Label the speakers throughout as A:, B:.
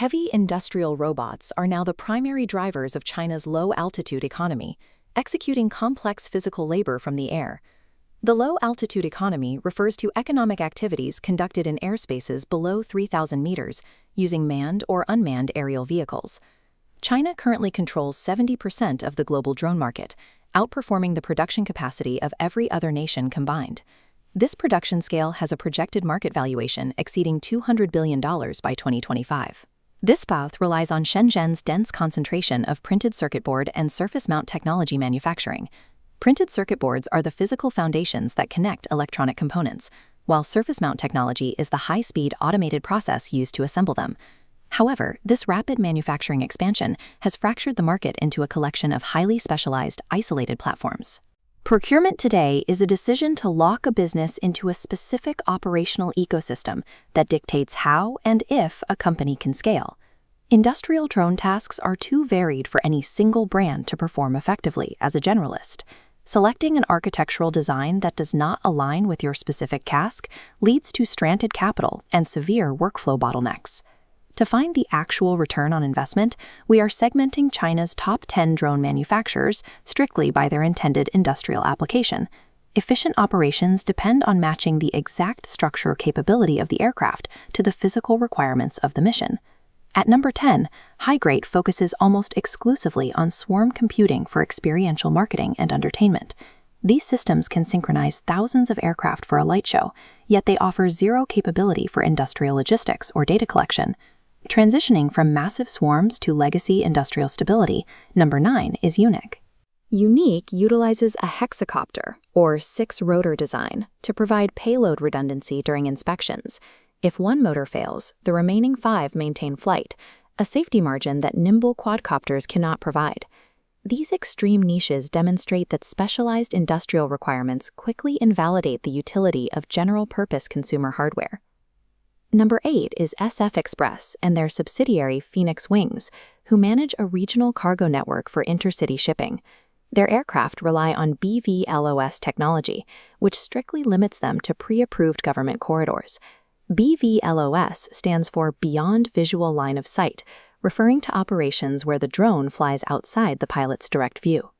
A: Heavy industrial robots are now the primary drivers of China's low-altitude economy, executing complex physical labor from the air. The low-altitude economy refers to economic activities conducted in airspaces below 3,000 meters, using manned or unmanned aerial vehicles. China currently controls 70% of the global drone market, outperforming the production capacity of every other nation combined. This production scale has a projected market valuation exceeding $200 billion by 2025. This path relies on Shenzhen's dense concentration of printed circuit board and surface mount technology manufacturing. Printed circuit boards are the physical foundations that connect electronic components, while surface mount technology is the high-speed automated process used to assemble them. However, this rapid manufacturing expansion has fractured the market into a collection of highly specialized, isolated platforms. Procurement today is a decision to lock a business into a specific operational ecosystem that dictates how and if a company can scale. Industrial drone tasks are too varied for any single brand to perform effectively as a generalist. Selecting an architectural design that does not align with your specific task leads to stranded capital and severe workflow bottlenecks. To find the actual return on investment, we are segmenting China's top 10 drone manufacturers strictly by their intended industrial application. Efficient operations depend on matching the exact structure capability of the aircraft to the physical requirements of the mission. At number 10, Higrate focuses almost exclusively on swarm computing for experiential marketing and entertainment. These systems can synchronize thousands of aircraft for a light show, yet they offer zero capability for industrial logistics or data collection. Transitioning from massive swarms to legacy industrial stability, number 9 is Unique. Unique utilizes a hexacopter, or 6-rotor design, to provide payload redundancy during inspections. If one motor fails, the remaining 5 maintain flight, a safety margin that nimble quadcopters cannot provide. These extreme niches demonstrate that specialized industrial requirements quickly invalidate the utility of general-purpose consumer hardware. Number 8 is SF Express and their subsidiary Phoenix Wings, who manage a regional cargo network for intercity shipping. Their aircraft rely on BVLOS technology, which strictly limits them to pre-approved government corridors. BVLOS stands for Beyond Visual Line of Sight, referring to operations where the drone flies outside the pilot's direct view.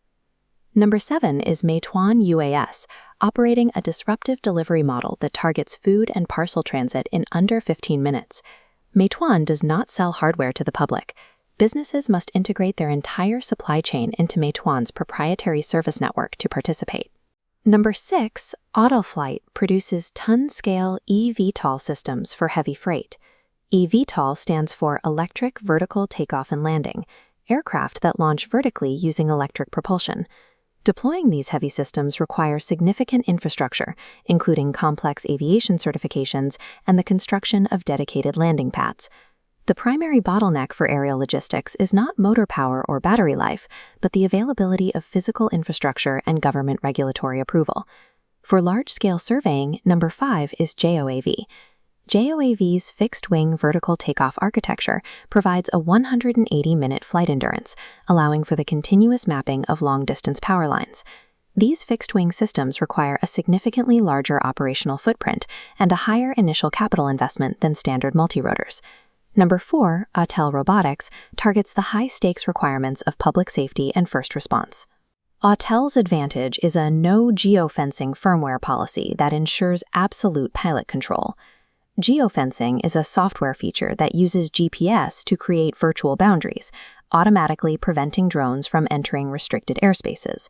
A: Number 7 is Meituan UAS, operating a disruptive delivery model that targets food and parcel transit in under 15 minutes. Meituan does not sell hardware to the public. Businesses must integrate their entire supply chain into Meituan's proprietary service network to participate. Number 6, Autoflight produces ton-scale eVTOL systems for heavy freight. eVTOL stands for Electric Vertical Takeoff and Landing, aircraft that launch vertically using electric propulsion. Deploying these heavy systems requires significant infrastructure, including complex aviation certifications and the construction of dedicated landing pads. The primary bottleneck for aerial logistics is not motor power or battery life, but the availability of physical infrastructure and government regulatory approval. For large-scale surveying, number 5 is JOAV. JOAV's fixed-wing vertical takeoff architecture provides a 180-minute flight endurance, allowing for the continuous mapping of long-distance power lines. These fixed-wing systems require a significantly larger operational footprint and a higher initial capital investment than standard multirotors. Number 4, Autel Robotics, targets the high-stakes requirements of public safety and first response. Autel's advantage is a no-geofencing firmware policy that ensures absolute pilot control. Geofencing is a software feature that uses GPS to create virtual boundaries, automatically preventing drones from entering restricted airspaces.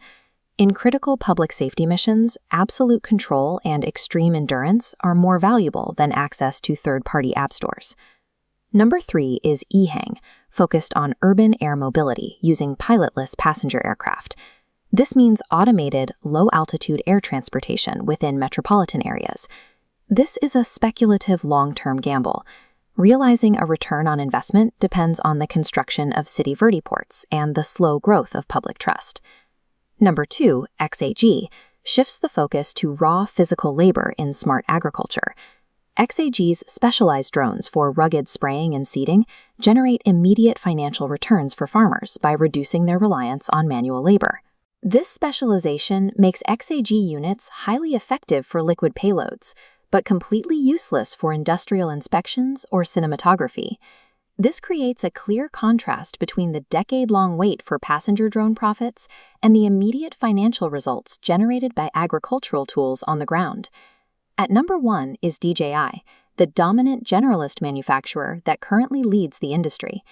A: In critical public safety missions, absolute control and extreme endurance are more valuable than access to third-party app stores. Number 3 is EHang, focused on urban air mobility using pilotless passenger aircraft. This means automated, low-altitude air transportation within metropolitan areas. This is a speculative long-term gamble. Realizing a return on investment depends on the construction of city vertiports and the slow growth of public trust. Number 2, XAG, shifts the focus to raw physical labor in smart agriculture. XAG's specialized drones for rugged spraying and seeding generate immediate financial returns for farmers by reducing their reliance on manual labor. This specialization makes XAG units highly effective for liquid payloads, but completely useless for industrial inspections or cinematography. This creates a clear contrast between the decade-long wait for passenger drone profits and the immediate financial results generated by agricultural tools on the ground. At number 1 is DJI, the dominant generalist manufacturer that currently leads the industry.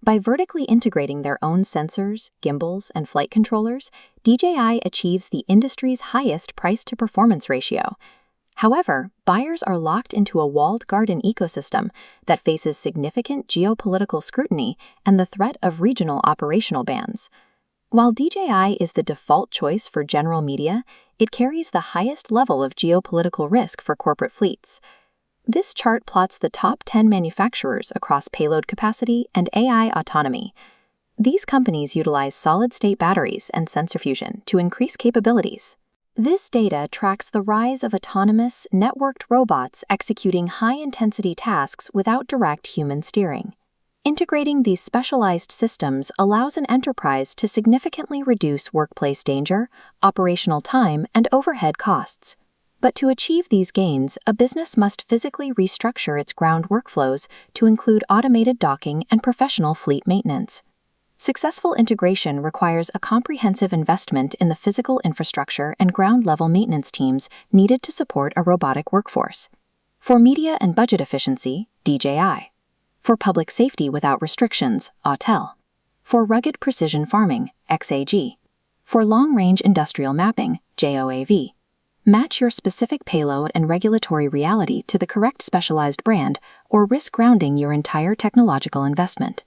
A: By vertically integrating their own sensors, gimbals, and flight controllers, DJI achieves the industry's highest price-to-performance ratio. However, buyers are locked into a walled garden ecosystem that faces significant geopolitical scrutiny and the threat of regional operational bans. While DJI is the default choice for general media, it carries the highest level of geopolitical risk for corporate fleets. This chart plots the top 10 manufacturers across payload capacity and AI autonomy. These companies utilize solid-state batteries and sensor fusion to increase capabilities. This data tracks the rise of autonomous, networked robots executing high-intensity tasks without direct human steering. Integrating these specialized systems allows an enterprise to significantly reduce workplace danger, operational time, and overhead costs. But to achieve these gains, a business must physically restructure its ground workflows to include automated docking and professional fleet maintenance. Successful integration requires a comprehensive investment in the physical infrastructure and ground-level maintenance teams needed to support a robotic workforce. For media and budget efficiency, DJI. For public safety without restrictions, Autel. For rugged precision farming, XAG. For long-range industrial mapping, JOAV. Match your specific payload and regulatory reality to the correct specialized brand or risk grounding your entire technological investment.